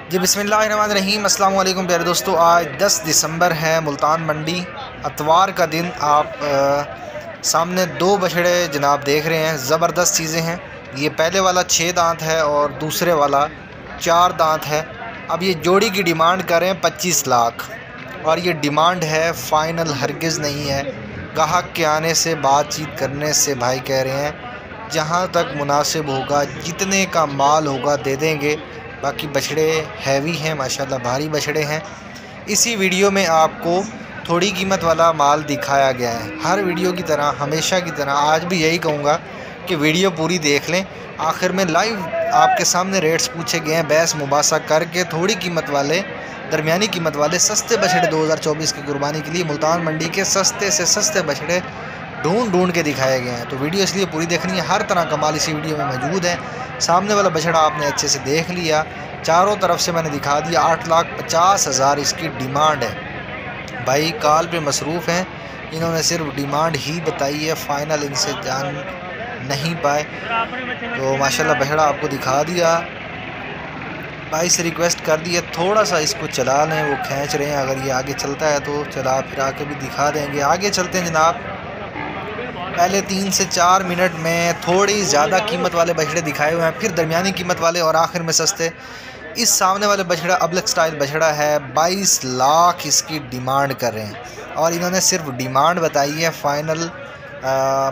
जी बिस्मिल्लाहिर्रहमानिर्रहीम, अस्सलाम वालेकुम प्यारे दोस्तों। आज 10 दिसंबर है, मुल्तान मंडी, अतवार का दिन। आप सामने दो बछड़े जनाब देख रहे हैं, ज़बरदस्त चीज़ें हैं। ये पहले वाला 6 दांत है और दूसरे वाला 4 दांत है। अब ये जोड़ी की डिमांड करें 25 लाख, और ये डिमांड है, फ़ाइनल हरगिज़ नहीं है। गाहक के आने से, बातचीत करने से भाई कह रहे हैं जहाँ तक मुनासिब होगा, जितने का माल होगा दे देंगे। बाकी बछड़े हैवी हैं माशाल्लाह, भारी बछड़े हैं। इसी वीडियो में आपको थोड़ी कीमत वाला माल दिखाया गया है। हर वीडियो की तरह, हमेशा की तरह आज भी यही कहूँगा कि वीडियो पूरी देख लें। आखिर में लाइव आपके सामने रेट्स पूछे गए हैं, बहस मुबासा करके थोड़ी कीमत वाले, दरमियानी कीमत वाले सस्ते बछड़े 2024 की कुर्बानी के लिए मुल्तान मंडी के सस्ते से सस्ते बछड़े ढूंढ के दिखाए गए हैं। तो वीडियो इसलिए पूरी देखनी है, हर तरह का माल इसी वीडियो में मौजूद है। सामने वाला बछड़ा आपने अच्छे से देख लिया, चारों तरफ से मैंने दिखा दिया। 8,50,000 इसकी डिमांड है। भाई कॉल पे मसरूफ़ हैं, इन्होंने सिर्फ डिमांड ही बताई है, फ़ाइनल इनसे जान नहीं पाए। तो माशाल्लाह बछड़ा आपको दिखा दिया। भाई से रिक्वेस्ट कर दी है थोड़ा सा इसको चला लें, वो खींच रहे हैं। अगर ये आगे चलता है तो चला फिरा के भी दिखा देंगे। आगे चलते हैं जनाब। पहले 3 से 4 मिनट में थोड़ी ज़्यादा कीमत वाले बछड़े दिखाए हुए हैं, फिर दरमियानी कीमत वाले और आखिर में सस्ते। इस सामने वाले बछड़ा अबलक स्टाइल बछड़ा है, 22 लाख इसकी डिमांड कर रहे हैं, और इन्होंने सिर्फ डिमांड बताई है। फ़ाइनल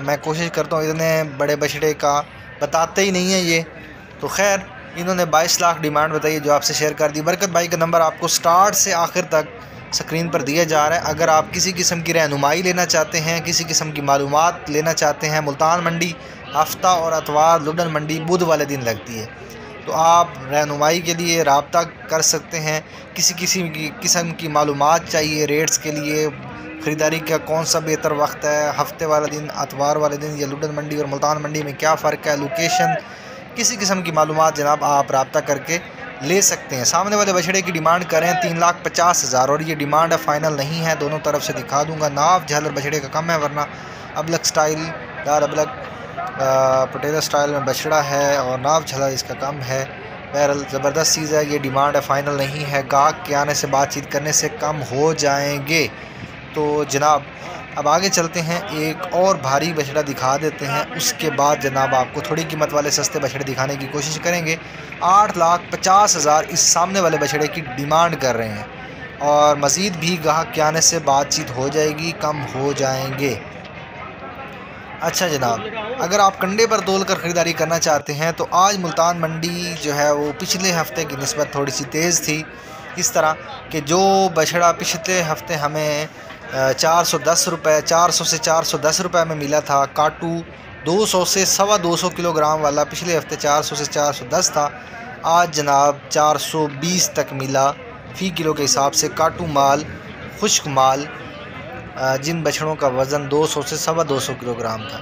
मैं कोशिश करता हूँ, इतने बड़े बछड़े का बताते ही नहीं है ये। तो खैर इन्होंने 22 लाख डिमांड बताई है, जो आपसे शेयर कर दी। बरकत भाई का नंबर आपको स्टार्ट से आखिर तक स्क्रीन पर दिया जा रहा है। अगर आप किसी किस्म की रहनुमाई लेना चाहते हैं, किसी किस्म की मालूमात लेना चाहते हैं, मुल्तान मंडी हफ्ता और अतवार लुडन मंडी बुध वाले दिन लगती है, तो आप रहनुमाई के लिए रब्ता कर सकते हैं। किसी किस्म की मालूमात चाहिए रेट्स के लिए, ख़रीदारी का कौन सा बेहतर वक्त है, हफ्ते वाला दिन, अतवार वाले दिन, या लुडन मंडी और मुल्तान मंडी में क्या फ़र्क है, लोकेशन, किसी किस्म की मालूमात जनाब आप रब्ता करके ले सकते हैं। सामने वाले बछड़े की डिमांड करें 3,50,000, और ये डिमांड है, फ़ाइनल नहीं है। दोनों तरफ से दिखा दूंगा। नाव झालर बछड़े का कम है, वरना अबलक स्टाइल दार अबलक पटेला स्टाइल में बछड़ा है, और नाव झालर इसका कम है। बहरहाल ज़बरदस्त चीज़ है। ये डिमांड है, फ़ाइनल नहीं है। गाहक के आने से, बातचीत करने से कम हो जाएंगे। तो जनाब अब आगे चलते हैं, एक और भारी बछड़ा दिखा देते हैं, उसके बाद जनाब आपको थोड़ी कीमत वाले सस्ते बछड़े दिखाने की कोशिश करेंगे। 8,50,000 इस सामने वाले बछड़े की डिमांड कर रहे हैं, और मज़ीद भी गाहक के आने से बातचीत हो जाएगी, कम हो जाएंगे। अच्छा जनाब, अगर आप कंडे पर तोल कर ख़रीदारी करना चाहते हैं तो आज मुल्तान मंडी जो है वो पिछले हफ्ते की निस्बत थोड़ी सी तेज़ थी। इस तरह कि जो बछड़ा पिछले हफ्ते हमें 410 रुपये, 400 से 410 रुपये में मिला था, काटू 200 से 225 किलोग्राम वाला पिछले हफ्ते 400 से 410 था, आज जनाब 420 तक मिला फ़ी किलो के हिसाब से। काटू माल, खुश्क माल, जिन बछड़ों का वज़न 200 से 225 किलोग्राम था।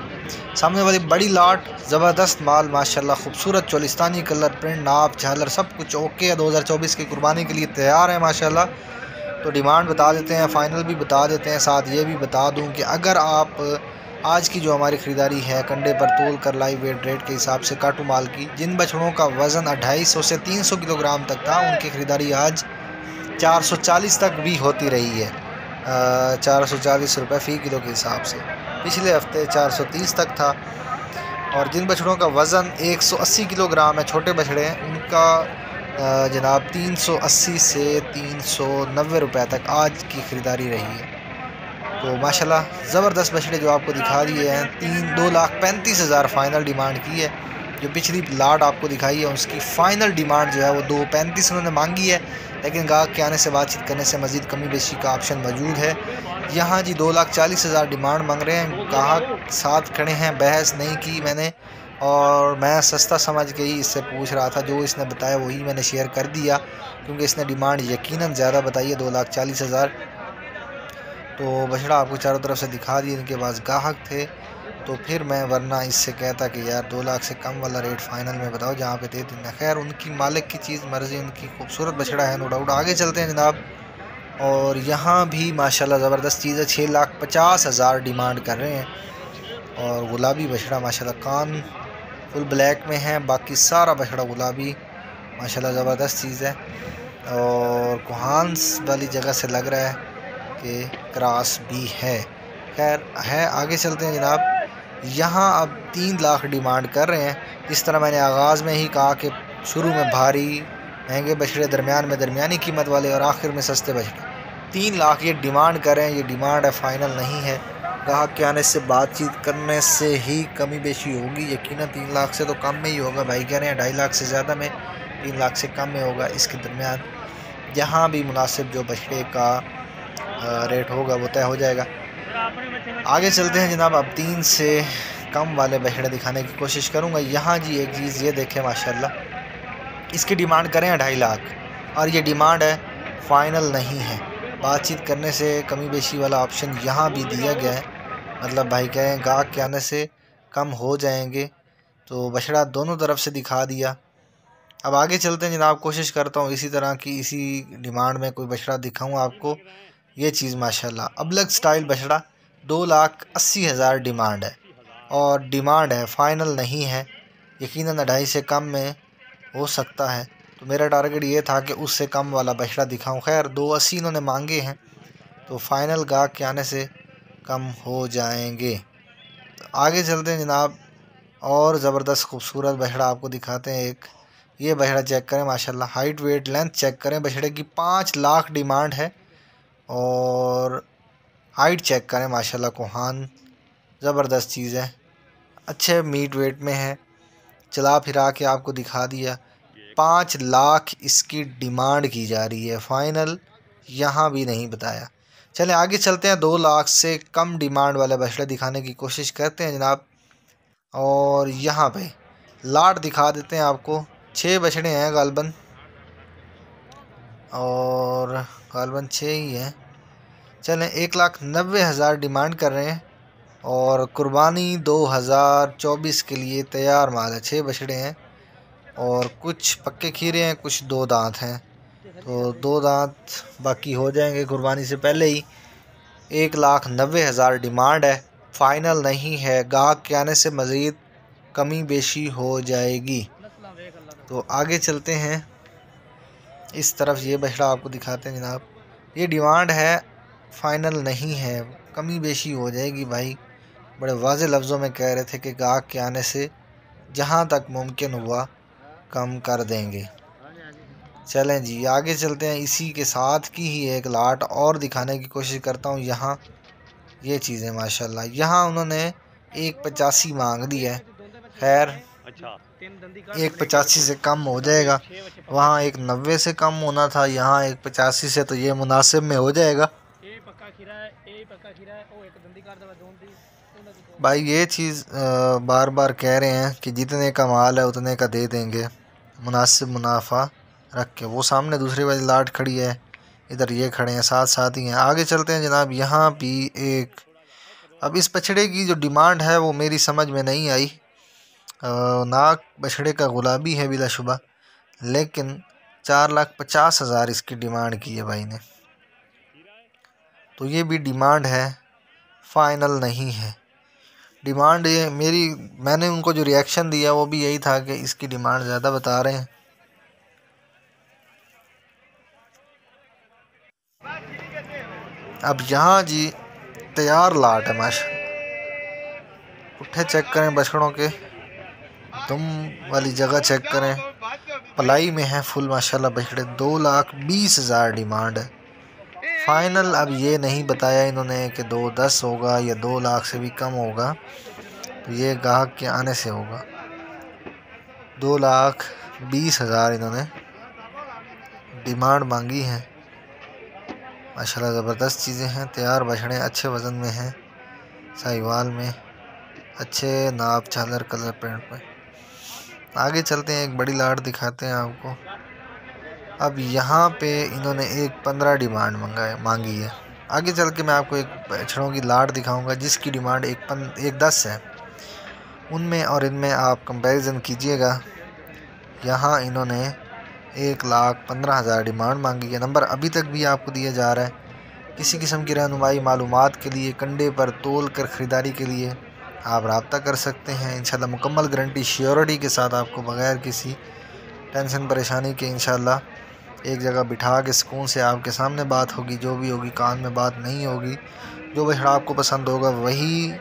सामने वाली बड़ी लाट, ज़बरदस्त माल माशाल्लाह, खूबसूरत चोलिस्तानी कलर, प्रिंट, नाप, झालर सब कुछ ओके है। 2024 की कुर्बानी के लिए तैयार है माशाल्लाह। तो डिमांड बता देते हैं, फ़ाइनल भी बता देते हैं। साथ ये भी बता दूं कि अगर आप आज की जो हमारी ख़रीदारी है कंडे पर तोल कर लाइव वेट रेट के हिसाब से काटू माल की, जिन बछड़ों का वज़न 250 से 300 किलोग्राम तक था, उनकी ख़रीदारी आज 440 तक भी होती रही है। 440 रुपये फ़ी किलो के हिसाब से। पिछले हफ्ते 430 तक था। और जिन बछड़ों का वज़न 180 किलोग्राम है, छोटे बछड़े हैं, उनका जनाब 380 से 390 रुपये तक आज की ख़रीदारी रही है। तो माशाल्लाह ज़बरदस्त बछड़े जो आपको दिखा दिए हैं। 2,35,000 फ़ाइनल डिमांड की है। जो पिछली लाट आपको दिखाई है उसकी फ़ाइनल डिमांड जो है वो 2,35 उन्होंने मांगी है, लेकिन गाहक के आने से, बातचीत करने से मज़ीद कमी बेशी का ऑप्शन मौजूद है। यहाँ जी 2,40,000 डिमांड मांग रहे हैं। गाहक साथ खड़े हैं, बहस नहीं की मैंने, और मैं सस्ता समझ के ही इससे पूछ रहा था। जो इसने बताया वही मैंने शेयर कर दिया, क्योंकि इसने डिमांड यकीनन ज़्यादा बताई है, 2,40,000। तो बछड़ा आपको चारों तरफ से दिखा दिया। इनके पास गाहक थे, तो फिर मैं वरना इससे कहता कि यार 2 लाख से कम वाला रेट फ़ाइनल में बताओ, जहाँ पे दे देना। खैर उनकी मालिक की चीज़, मर्ज़ी उनकी। खूबसूरत बछड़ा है, नो डाउट। आगे चलते हैं जनाब। और यहाँ भी माशाल्लाह ज़बरदस्त चीज़ है। 6,50,000 डिमांड कर रहे हैं, और गुलाबी बछड़ा माशाल्लाह, कान फुल ब्लैक में है, बाकी सारा बछड़ा गुलाबी, माशाल्लाह ज़बरदस्त चीज़ है। और कोहान्स वाली जगह से लग रहा है कि क्रॉस भी है। खैर है, आगे चलते हैं जनाब। यहाँ अब 3 लाख डिमांड कर रहे हैं। जिस तरह मैंने आगाज़ में ही कहा कि शुरू में भारी महंगे बछड़े, दरमियान में दरमियानी कीमत वाले और आखिर में सस्ते बछड़े। 3 लाख ये डिमांड कर रहे हैं। ये डिमांड है, फ़ाइनल नहीं है। ग्राहक के आने से बातचीत करने से ही कमी बेशी होगी। यकीनन 3 लाख से तो कम में ही होगा। भाई कह रहे हैं 2.5 लाख से ज़्यादा में, 3 लाख से कम में होगा। इसके दरमियान जहाँ भी मुनासिब जो बछड़े का रेट होगा वो तय हो जाएगा। आगे चलते हैं जनाब। अब 3 से कम वाले बछड़े दिखाने की कोशिश करूँगा। यहाँ जी एक चीज़ ये देखें माशाल्लाह, इसकी डिमांड करें 2.5 लाख और ये डिमांड है, फ़ाइनल नहीं है। बातचीत करने से कमी बेशी वाला ऑप्शन यहाँ भी दिया गया है। मतलब भाई कहें गाहक के आने से कम हो जाएंगे। तो बछड़ा दोनों तरफ से दिखा दिया। अब आगे चलते हैं जनाब। कोशिश करता हूँ इसी तरह की, इसी डिमांड में कोई बछड़ा दिखाऊँ आपको। ये चीज़ माशाल्लाह अबलग स्टाइल बछड़ा 2,80,000 डिमांड है और डिमांड है, फ़ाइनल नहीं है। यकीनन 2.5 से कम में हो सकता है। तो मेरा टारगेट ये था कि उससे कम वाला बछड़ा दिखाऊं। खैर 2.80 इन्होंने मांगे हैं, तो फ़ाइनल गाहक के आने से कम हो जाएंगे। तो आगे चलते हैं जनाब और ज़बरदस्त खूबसूरत बछड़ा आपको दिखाते हैं। एक ये बछड़ा चेक करें माशाल्लाह, हाइट वेट लेंथ चेक करें। बछड़े की 5 लाख डिमांड है और हाइट चेक करें माशाल्लाह। कोहान ज़बरदस्त चीज़ है, अच्छे मीट वेट में है। चला फिरा के आपको दिखा दिया। 5 लाख इसकी डिमांड की जा रही है, फ़ाइनल यहाँ भी नहीं बताया। चलें आगे चलते हैं। 2 लाख से कम डिमांड वाले बछड़े दिखाने की कोशिश करते हैं जनाब। और यहाँ पे लाट दिखा देते हैं आपको। 6 बछड़े हैं गालबन, और गालबन 6 ही हैं। चलें 1,90,000 डिमांड कर रहे हैं और कुर्बानी 2024 के लिए तैयार माल है। 6 बछड़े हैं और कुछ पक्के खीरे हैं, कुछ 2 दांत हैं। तो 2 दांत बाकी हो जाएंगे कुर्बानी से पहले ही। 1,90,000 डिमांड है, फ़ाइनल नहीं है। गाहक के आने से मज़ीद कमी बेशी हो जाएगी। तो आगे चलते हैं इस तरफ। ये बछड़ा आपको दिखाते हैं जनाब। ये डिमांड है, फ़ाइनल नहीं है, कमी बेशी हो जाएगी। भाई बड़े वाज़े लफ्ज़ों में कह रहे थे कि गाहक के आने से जहाँ तक मुमकिन हुआ कम कर देंगे। चलें जी आगे चलते हैं। इसी के साथ की ही एक लाट और दिखाने की कोशिश करता हूँ। यहाँ ये चीज़ें माशाल्लाह, यहाँ उन्होंने 1,85 मांग दी है। खैर 1,85 से कम हो जाएगा। वहाँ 1,90 से कम होना था, यहाँ 1,85 से, तो ये मुनासिब में हो जाएगा। भाई ये चीज़ बार बार कह रहे हैं कि जितने का माल है उतने का दे देंगे, मुनासिब मुनाफा रख के। वो सामने दूसरी वाली लाट खड़ी है, इधर ये खड़े हैं, साथ साथ ही हैं। आगे चलते हैं जनाब। यहाँ भी एक, अब इस बछड़े की जो डिमांड है वो मेरी समझ में नहीं आई। नाक बछड़े का गुलाबी है बिलाशुबा, लेकिन 4,50,000 इसकी डिमांड की है भाई ने। तो ये भी डिमांड है, फ़ाइनल नहीं है। डिमांड ये मैंने उनको जो रिएक्शन दिया वो भी यही था कि इसकी डिमांड ज़्यादा बता रहे हैं। अब यहाँ जी तैयार लाट है माशा। पुट्ठे चेक करें बछड़ों के, दुम वाली जगह चेक करें, पलाई में है फुल माशाल्लाह बछड़े। 2,20,000 डिमांड है, फ़ाइनल अब ये नहीं बताया इन्होंने कि 2,10 होगा या 2 लाख से भी कम होगा। तो ये गाहक के आने से होगा। 2,20,000 इन्होंने डिमांड मांगी है। माशाल्लाह ज़बरदस्त चीज़ें हैं, तैयार बछड़े, अच्छे वज़न में हैं, साहिवाल में, अच्छे नाप झालर कलर प्रिंट में। आगे चलते हैं, एक बड़ी लाट दिखाते हैं आपको। अब यहाँ पे इन्होंने 1,15 डिमांड मांगी है। आगे चल के मैं आपको एक बछड़ों की लाट दिखाऊंगा जिसकी डिमांड 1,10 है। उनमें और इनमें आप कंपैरिजन कीजिएगा। यहाँ इन्होंने 1,15,000 डिमांड मांगी है। नंबर अभी तक भी आपको दिया जा रहा है। किसी किस्म की रहनुमाई मालूमात के लिए, कंडे पर तोल कर ख़रीदारी के लिए आप रब्ता कर सकते हैं। इंशाल्लाह मुकम्मल गारंटी श्योरिटी के साथ आपको बग़ैर किसी टेंशन परेशानी के इंशाल्लाह एक जगह बिठा के सुकून से आपके सामने बात होगी, जो भी होगी कान में बात नहीं होगी। जो बछड़ा आपको पसंद होगा वही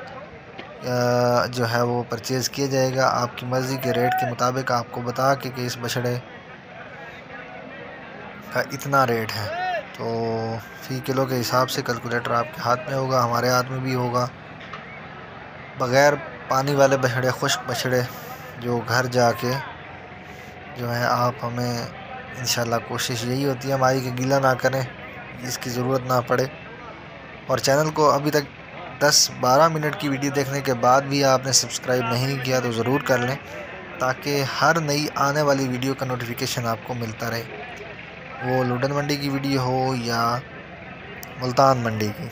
जो है वो परचेज़ किया जाएगा आपकी मर्ज़ी के रेट के मुताबिक, आपको बता के कि इस बछड़े का इतना रेट है। तो फ़ी किलो के हिसाब से कैलकुलेटर आपके हाथ में होगा, हमारे हाथ में भी होगा। बग़ैर पानी वाले बछड़े, खुश्क बछड़े जो घर जाके जो है आप हमें इंशाल्लाह कोशिश यही होती है हमारी कि गीला ना करें, इसकी ज़रूरत ना पड़े। और चैनल को अभी तक 10-12 मिनट की वीडियो देखने के बाद भी आपने सब्सक्राइब नहीं किया तो ज़रूर कर लें, ताकि हर नई आने वाली वीडियो का नोटिफिकेशन आपको मिलता रहे, वो लुडन मंडी की वीडियो हो या मुल्तान मंडी की।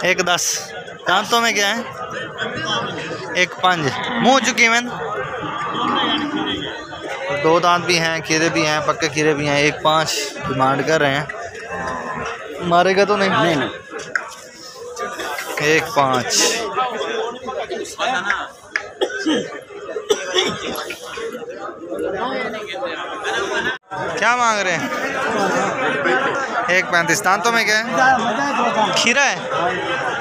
एक 10 दांतों में क्या है? एक 5 मुँह चुकी मैंने, 2 दांत भी हैं, खीरे भी हैं, पक्के खीरे भी हैं। 1.5 डिमांड कर रहे हैं, मारेगा तो नहीं? नहीं। 1.5 क्या मांग रहे हैं? 1.35 दांतों में क्या है? खीरा है।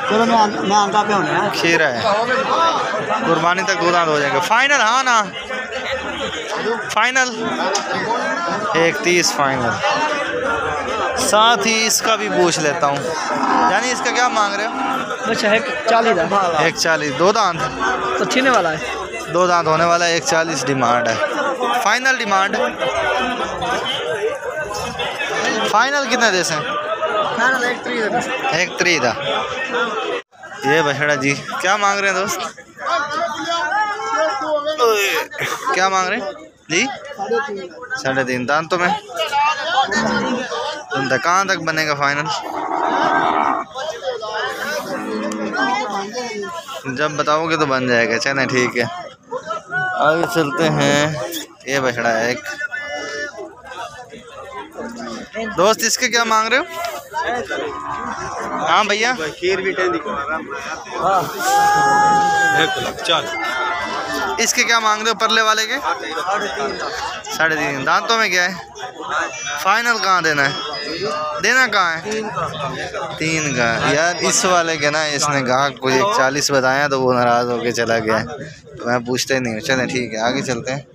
चलो मैं आंका पे हूँ। खीरा है, कुर्बानी तक 2 दांत हो जाएंगे। फाइनल? हाँ ना फाइनल 1.30 फाइनल। साथ ही इसका भी पूछ लेता हूँ, यानी इसका क्या मांग रहे हो? अच्छा 1.40। 2 दांत तो छीने वाला है, 2 दांत होने वाला है। 1.40 डिमांड है। फाइनल डिमांड फाइनल कितने दे से? 1.3 था। ये बछड़ा जी क्या मांग रहे हैं दोस्त? क्या मांग रहे हैं जी? 3.5 दांतों में। तुम कहाँ तक बनेगा फाइनल? जब बताओगे तो बन जाएगा। चलें ठीक है, आगे चलते हैं। ये बछड़ा है एक दोस्त, इसके क्या मांग रहे हो? हाँ भैया, खीर भी इसके क्या मांग रहे हो? परले वाले के 3.5 दांतों में क्या है? फाइनल कहाँ देना है? देना कहाँ है? 3 का। यार इस वाले के ना, इसने गाहक को 1.40 बताया तो वो नाराज़ होके चला गया, तो मैं पूछते नहीं हूँ। चलें ठीक है, आगे चलते हैं।